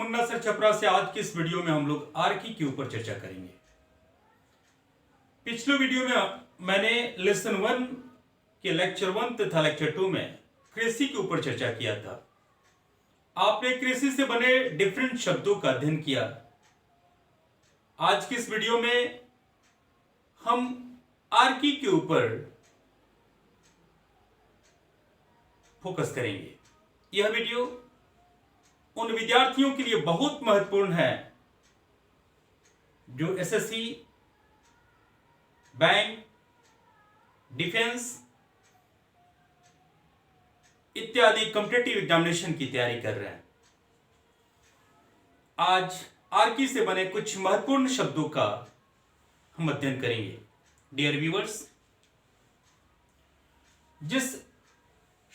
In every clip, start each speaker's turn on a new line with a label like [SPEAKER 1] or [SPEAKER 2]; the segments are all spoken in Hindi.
[SPEAKER 1] मुन्ना सर छपरा से आज की इस वीडियो में हम लोग आर्की के ऊपर चर्चा करेंगे। पिछले वीडियो में मैंने लेसन 1 के लेक्चर 1 तथा लेक्चर 2 में कृषि के ऊपर चर्चा किया था। आपने कृषि से बने डिफरेंट शब्दों का अध्ययन किया। आज की इस वीडियो में हम आर्की के ऊपर फोकस करेंगे। यह वीडियो उन विद्यार्थियों के लिए बहुत महत्वपूर्ण है जो एसएससी, बैंक, डिफेंस इत्यादि कॉम्पिटिटिव एग्जामिनेशन की तैयारी कर रहे हैं। आज आर्की से बने कुछ महत्वपूर्ण शब्दों का हम अध्ययन करेंगे। डियर व्यूअर्स, जिस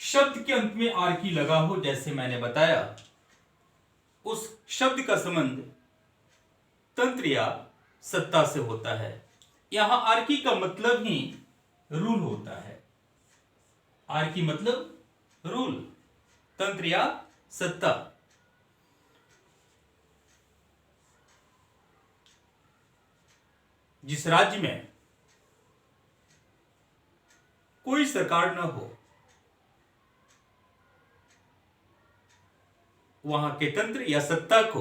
[SPEAKER 1] शब्द के अंत में आर्की लगा हो, जैसे मैंने बताया, उस शब्द का संबंध तंत्र या सत्ता से होता है। यहां आर्की का मतलब ही रूल होता है। आर्की मतलब रूल, तंत्र या सत्ता। जिस राज्य में कोई सरकार न हो, वहां के तंत्र या सत्ता को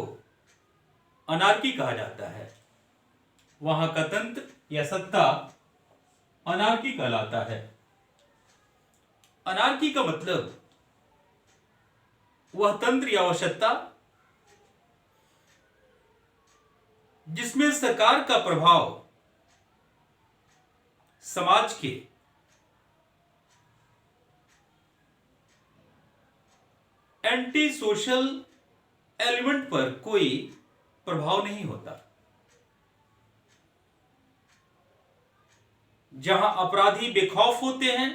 [SPEAKER 1] अनार्की कहा जाता है। वहां का तंत्र या सत्ता अनार्की कहलाता है। अनार्की का मतलब वह तंत्र या वह सत्ता जिसमें सरकार का प्रभाव समाज के एंटी सोशल एलिमेंट पर कोई प्रभाव नहीं होता, जहां अपराधी बेखौफ होते हैं,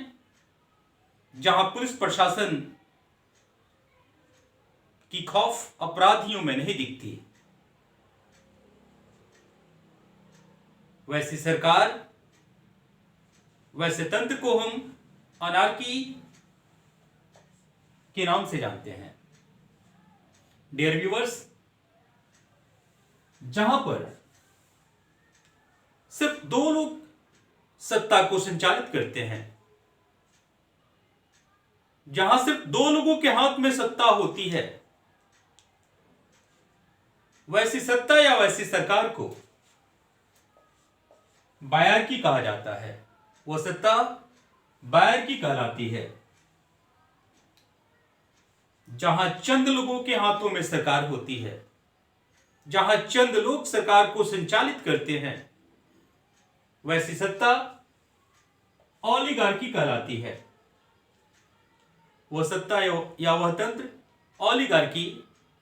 [SPEAKER 1] जहां पुलिस प्रशासन की खौफ अपराधियों में नहीं दिखती, वैसी सरकार, वैसे तंत्र को हम अनार्की के नाम से जानते हैं। डियर व्यूअर्स, जहां पर सिर्फ दो लोग सत्ता को संचालित करते हैं, जहां सिर्फ दो लोगों के हाथ में सत्ता होती है, वैसी सत्ता या वैसी सरकार को बायार्की कहा जाता है। वह सत्ता बायार्की कहलाती है। जहां चंद लोगों के हाथों में सरकार होती है, जहां चंद लोग सरकार को संचालित करते हैं, वैसी सत्ता ओलिगार्की कहलाती है। वह सत्ता या वह तंत्र ओलिगार्की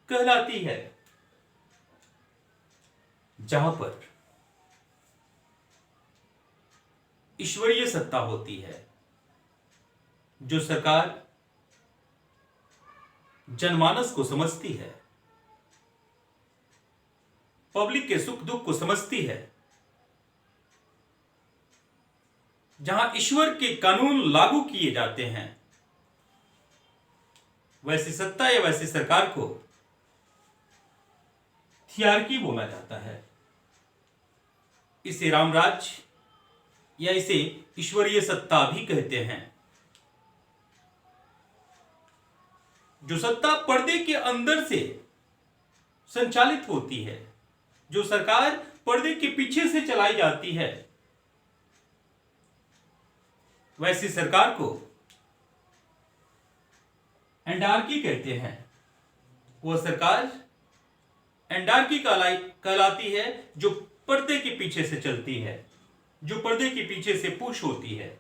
[SPEAKER 1] कहलाती है, जहां पर ईश्वरीय सत्ता होती है। जो सरकार जनमानस को समझती है, पब्लिक के सुख दुख को समझती है, जहां ईश्वर के कानून लागू किए जाते हैं, वैसी सत्ता या वैसी सरकार को थियार्की बोला जाता है। इसे रामराज या इसे ईश्वरीय सत्ता भी कहते हैं। जो सत्ता पर्दे के अंदर से संचालित होती है, जो सरकार पर्दे के पीछे से चलाई जाती है, वैसी सरकार को एंडार्की कहते हैं। वह सरकार एंडार्की कहलाती है जो पर्दे के पीछे से चलती है, जो पर्दे के पीछे से पुश होती है।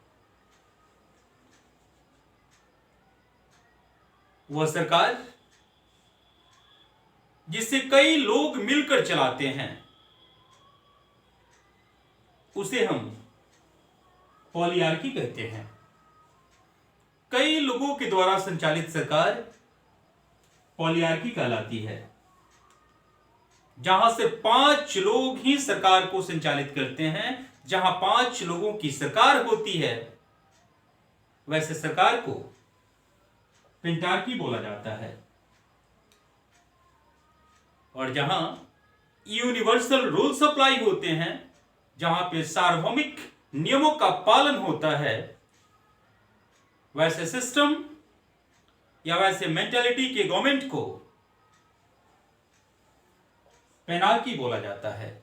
[SPEAKER 1] वह सरकार जिसे कई लोग मिलकर चलाते हैं, उसे हम पॉलीआर्की कहते हैं। कई लोगों के द्वारा संचालित सरकार पॉलीआर्की कहलाती है। जहां से 5 लोग ही सरकार को संचालित करते हैं, जहां 5 लोगों की सरकार होती है, वैसे सरकार को पेंटार्की बोला जाता है। और जहां यूनिवर्सल रूल अप्लाई होते हैं, जहां पे सार्वभौमिक नियमों का पालन होता है, वैसे सिस्टम या वैसे मेंटालिटी के गवर्नमेंट को पेनाल्टी बोला जाता है।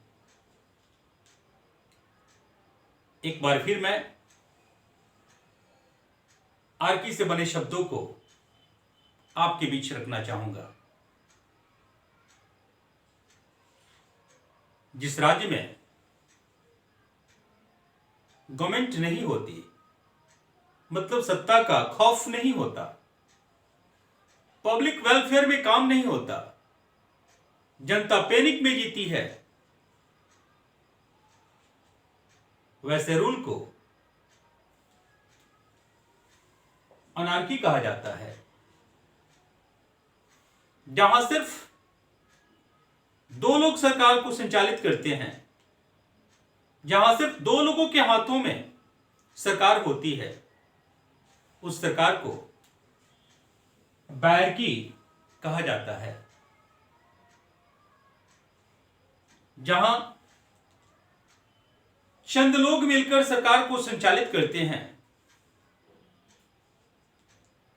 [SPEAKER 1] एक बार फिर मैं आर्की से बने शब्दों को आपके बीच रखना चाहूंगा। जिस राज्य में गवर्नमेंट नहीं होती, मतलब सत्ता का खौफ नहीं होता, पब्लिक वेलफेयर में काम नहीं होता, जनता पैनिक में जीती है, वैसे रूल को अनार्की कहा जाता है। जहां सिर्फ दो लोग सरकार को संचालित करते हैं, जहां सिर्फ दो लोगों के हाथों में सरकार होती है, उस सरकार को बैरकी कहा जाता है। जहां चंद लोग मिलकर सरकार को संचालित करते हैं,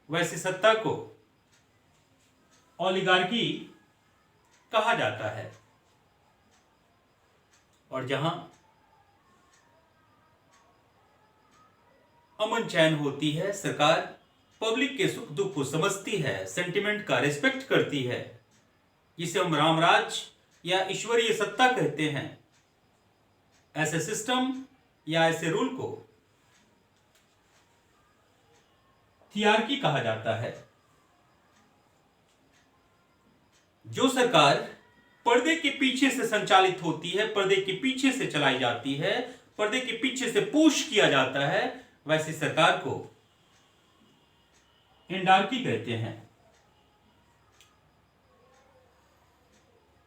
[SPEAKER 1] वैसे सत्ता को ओलिगार्की कहा जाता है। और जहां अमन चैन होती है, सरकार पब्लिक के सुख दुख को समझती है, सेंटिमेंट का रिस्पेक्ट करती है, जिसे हम रामराज या ईश्वरीय सत्ता कहते हैं, ऐसे सिस्टम या ऐसे रूल को थियार्की कहा जाता है। जो सरकार पर्दे के पीछे से संचालित होती है, पर्दे के पीछे से चलाई जाती है, पर्दे के पीछे से पुश किया जाता है, वैसी सरकार को एंडार्की कहते हैं।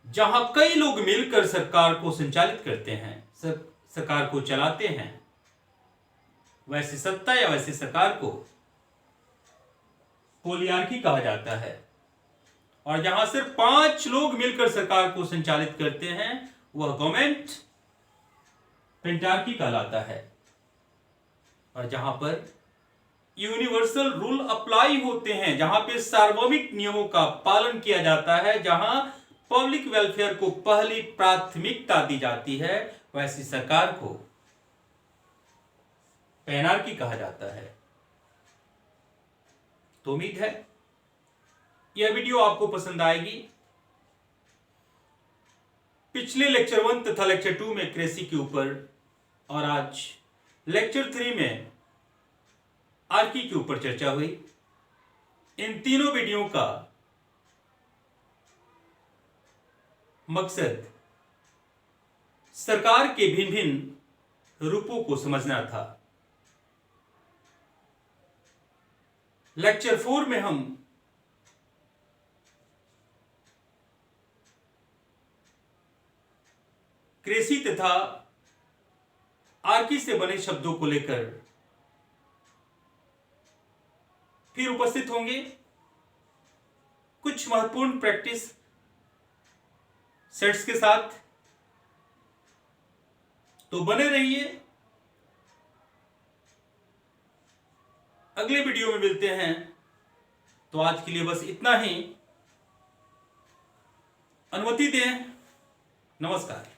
[SPEAKER 1] जहां कई लोग मिलकर सरकार को संचालित करते हैं, सरकार को चलाते हैं, वैसी सत्ता या वैसी सरकार को पोलियार्की कहा जाता है। और जहां सिर्फ 5 लोग मिलकर सरकार को संचालित करते हैं, वह गवर्नमेंट पेंटार्की कहलाता है। और जहां पर यूनिवर्सल रूल अप्लाई होते हैं, जहां पे सार्वभौमिक नियमों का पालन किया जाता है, जहां पब्लिक वेलफेयर को पहली प्राथमिकता दी जाती है, वैसी सरकार को पेनार्की कहा जाता है। तो उम्मीद है यह वीडियो आपको पसंद आएगी। पिछले लेक्चर 1 तथा लेक्चर 2 में क्रेसी के ऊपर और आज लेक्चर 3 में आर्की के ऊपर चर्चा हुई। इन तीनों वीडियो का मकसद सरकार के भिन्न भिन्न रूपों को समझना था। लेक्चर 4 में हम क्रेसी तथा आर्की से बने शब्दों को लेकर फिर उपस्थित होंगे। कुछ महत्वपूर्ण प्रैक्टिस सेट्स के साथ, तो बने रहिए। अगले वीडियो में मिलते हैं। तो आज के लिए बस इतना ही। अनुमति दें। नमस्कार।